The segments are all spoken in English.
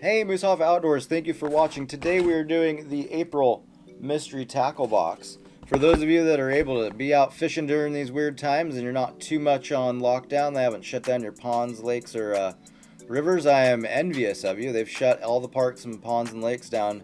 Hey Moosehoff Outdoors, thank you for watching. Today we are doing the April mystery tackle box. For those of you that are able to be out fishing during these weird times and you're not too much on lockdown, they haven't shut down your ponds, lakes, or rivers, I am envious of you. They've shut all the parks and ponds and lakes down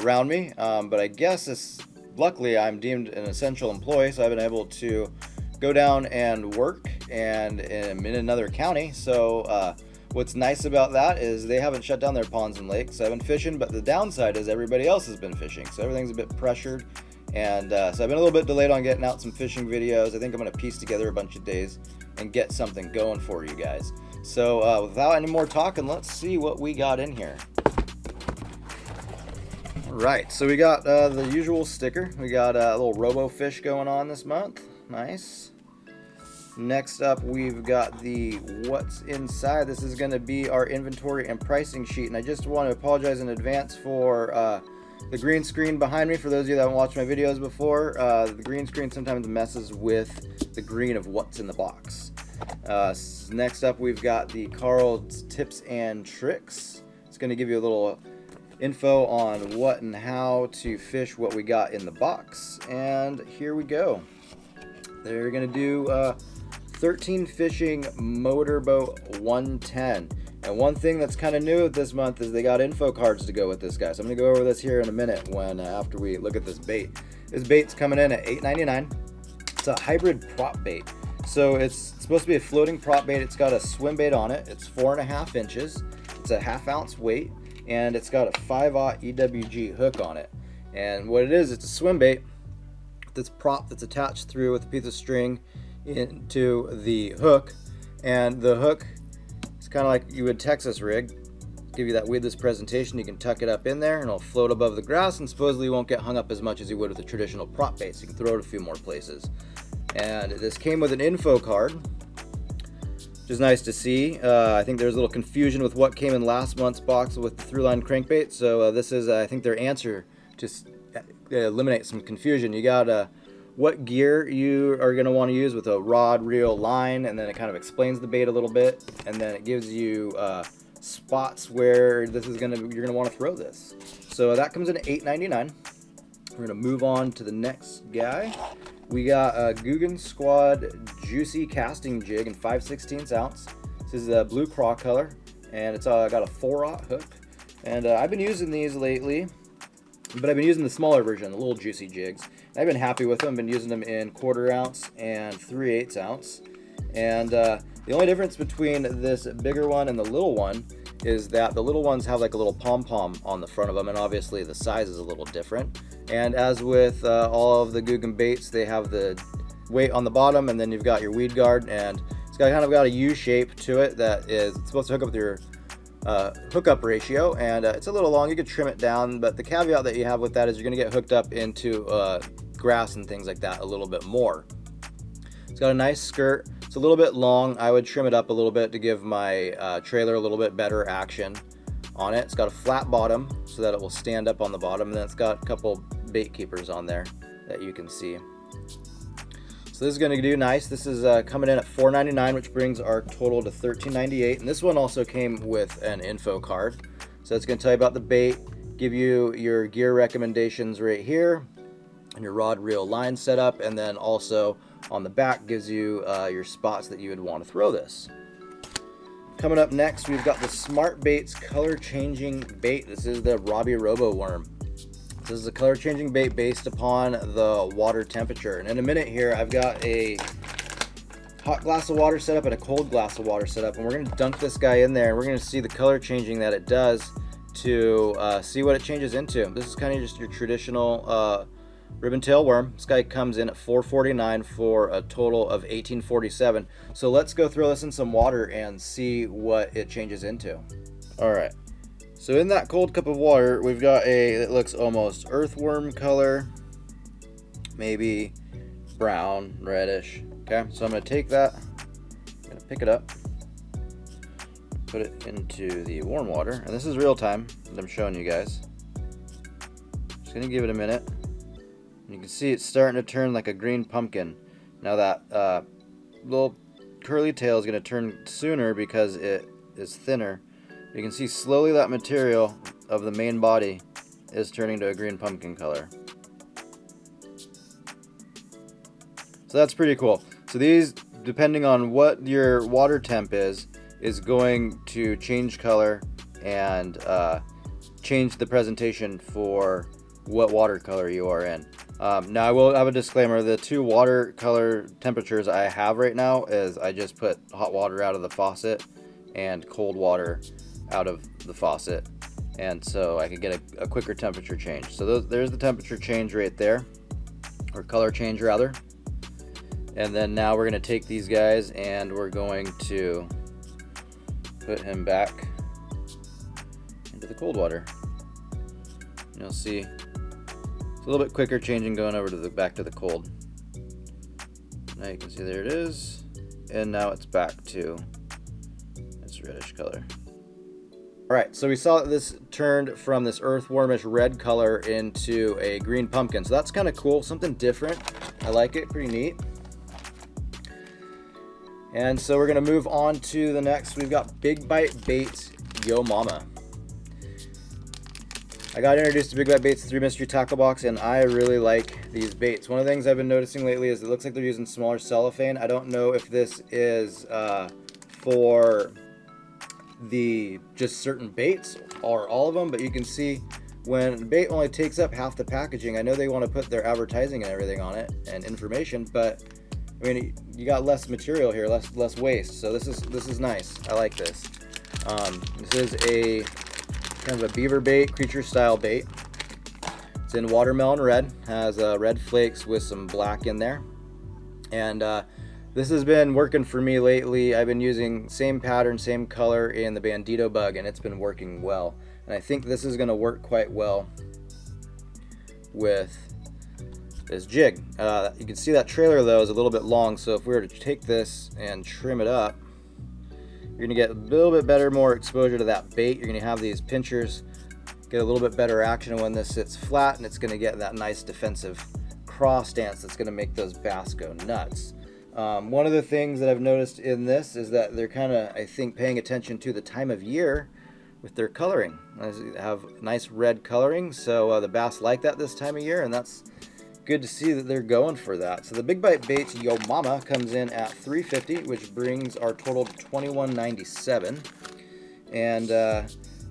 around me, but I guess luckily I'm deemed an essential employee, so I've been able to go down and work, and I'm in another county, so what's nice about that is they haven't shut down their ponds and lakes. I've been fishing, but the downside is everybody else has been fishing, so everything's a bit pressured. And so I've been a little bit delayed on getting out some fishing videos. I think I'm going to piece together a bunch of days and get something going for you guys. So without any more talking, let's see what we got in here. Alright, so we got the usual sticker. We got a little robo fish going on this month. Nice. Next up, we've got the what's inside. This is going to be our inventory and pricing sheet, and I just want to apologize in advance for the green screen behind me. For those of you that haven't watched my videos before, the green screen sometimes messes with the green of what's in the box. Next up, we've got the Carl's tips and tricks. It's going to give you a little info on what and how to fish what we got in the box, and here we go. They're going to do 13 Fishing Motorboat 110. And one thing that's kind of new this month is they got info cards to go with this guy. So I'm going to go over this here in a minute when after we look at this bait. This bait's coming in at $8.99. It's a hybrid prop bait. So it's supposed to be a floating prop bait. It's got a swim bait on it. It's 4.5 inches. It's a 1/2 ounce weight, and it's got a 5/0 EWG hook on it. And what it is, it's a swim bait. This prop that's attached through with a piece of string into the hook, and the hook is kind of like you would Texas rig. Give you that weedless presentation. You can tuck it up in there and it'll float above the grass, and supposedly you won't get hung up as much as you would with a traditional prop bait, so you can throw it a few more places. And this came with an info card, which is nice to see. I think there's a little confusion with what came in last month's box with the through-line crankbait, so this is I think their answer to eliminate some confusion. You got what gear you are going to want to use with a rod, reel, line, and then it kind of explains the bait a little bit, and then it gives you spots where you're going to want to throw this. So that comes in at $8.99. We're going to move on to the next guy. We got a Guggen Squad Juicy Casting Jig in 5/16 ounce. This is a blue craw color, and it's got a 4/0 hook. And I've been using these lately, but I've been using the smaller version, the little juicy jigs. I've been happy with them. I've been using them in 1/4 ounce and 3/8 ounce. And the only difference between this bigger one and the little one is that the little ones have like a little pom-pom on the front of them, and obviously the size is a little different. And as with all of the Guggen baits, they have the weight on the bottom, and then you've got your weed guard, and it's kind of got a U shape to it that is supposed to hook up with your hookup ratio, and it's a little long. You could trim it down, but the caveat that you have with that is you're going to get hooked up into grass and things like that a little bit more. It's got a nice skirt. It's a little bit long. I would trim it up a little bit to give my trailer a little bit better action on it. It's got a flat bottom so that it will stand up on the bottom, and then it's got a couple bait keepers on there that you can see. So this is going to do nice. This is coming in at $4.99, which brings our total to $13.98. And this one also came with an info card. So it's going to tell you about the bait, give you your gear recommendations right here, and your rod, reel, line setup, and then also on the back gives you your spots that you would want to throw this. Coming up next, we've got the smartbaits color changing bait. This is the Robbie Robo Worm. This is a color changing bait based upon the water temperature. And in a minute here, I've got a hot glass of water set up and a cold glass of water set up, and we're going to dunk this guy in there, and we're going to see the color changing that it does to see what it changes into. This is kind of just your traditional ribbon tail worm. This guy comes in at $4.49 for a total of $18.47. So let's go throw this in some water and see what it changes into. All right. So in that cold cup of water, we've got it looks almost earthworm color, maybe brown, reddish. Okay, so I'm going to take that, I'm going to pick it up, put it into the warm water, and this is real time that I'm showing you guys. Just going to give it a minute. And you can see it's starting to turn like a green pumpkin. Now that little curly tail is going to turn sooner because it is thinner You can see slowly that material of the main body is turning to a green pumpkin color. So that's pretty cool. So these, depending on what your water temp is going to change color and change the presentation for what watercolor you are in. Now I will have a disclaimer, the two watercolor temperatures I have right now is I just put hot water out of the faucet and cold water out of the faucet, and so I can get a quicker temperature change. So there's the temperature change right there, or color change rather. And then now we're going to take these guys and we're going to put him back into the cold water. You'll see it's a little bit quicker changing going over to the back to the cold. Now you can see there it is, and now it's back to its reddish color. Alright, so we saw that this turned from this earthwormish red color into a green pumpkin. So that's kind of cool, something different. I like it, pretty neat. And so we're going to move on to the next. We've got Big Bite Baits Yo Mama. I got introduced to Big Bite Baits through Mystery Tackle Box, and I really like these baits. One of the things I've been noticing lately is it looks like they're using smaller cellophane. I don't know if this is for the just certain baits or all of them, but you can see when bait only takes up half the packaging. I know they want to put their advertising and everything on it and information, but I mean, you got less material here, less waste. So this is nice. I like this. This is a kind of a beaver bait, creature style bait. It's in watermelon red, has red flakes with some black in there, and this has been working for me lately. I've been using same pattern, same color in the Bandito bug, and it's been working well. And I think this is going to work quite well with this jig. You can see that trailer though is a little bit long, so if we were to take this and trim it up, you're going to get a little bit better, more exposure to that bait. You're going to have these pinchers get a little bit better action when this sits flat, and it's going to get that nice defensive cross stance that's going to make those bass go nuts. One of the things that I've noticed in this is that they're kind of, I think, paying attention to the time of year with their coloring. They have nice red coloring, so the bass like that this time of year, and that's good to see that they're going for that. So the Big Bite Baits Yo Mama comes in at $3.50, which brings our total to $21.97. And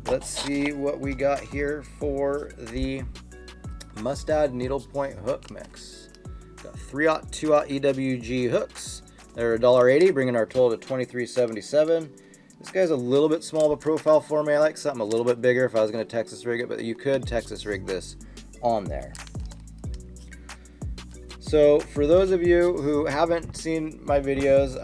let's see what we got here for the Mustad Needlepoint Hook Mix. Got 3/02 EWG hooks. They're $1.80, bringing our total to $23.77. This guy's a little bit small of a profile for me. I like something a little bit bigger if I was going to Texas rig it, but you could Texas rig this on there. So for those of you who haven't seen my videos,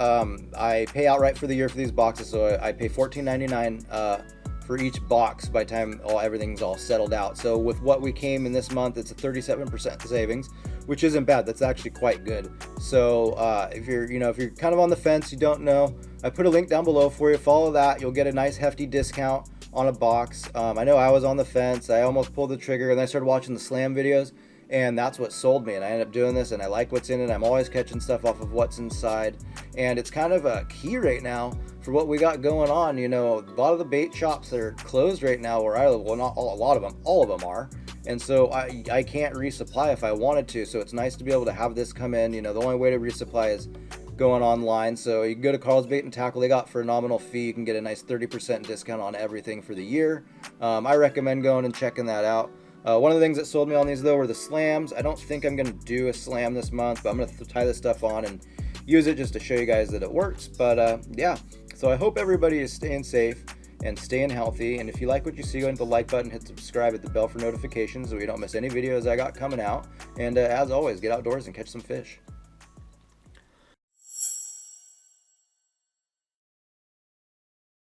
I pay outright for the year for these boxes, so I pay $14.99 for each box by the time everything's all settled out. So with what we came in this month, it's a 37% savings, which isn't bad. That's actually quite good. So if you're kind of on the fence, you don't know, I put a link down below for you. Follow that. You'll get a nice hefty discount on a box. I know I was on the fence. I almost pulled the trigger, and then I started watching the slam videos, and that's what sold me, and I ended up doing this, and I like what's in it. I'm always catching stuff off of what's inside, and it's kind of a key right now for what we got going on. You know, a lot of the bait shops that are closed right now where I live, well, not all, a lot of them, all of them are, and so I can't resupply if I wanted to. So it's nice to be able to have this come in. You know, the only way to resupply is going online. So you can go to Carl's Bait and Tackle. They got, for a nominal fee, you can get a nice 30% discount on everything for the year. I recommend going and checking that out. One of the things that sold me on these though were the slams. I don't think I'm going to do a slam this month, but I'm going to tie this stuff on and use it just to show you guys that it works. But yeah, so I hope everybody is staying safe and staying healthy. And if you like what you see, go hit the like button, hit subscribe, hit the bell for notifications so you don't miss any videos I got coming out. And as always, get outdoors and catch some fish.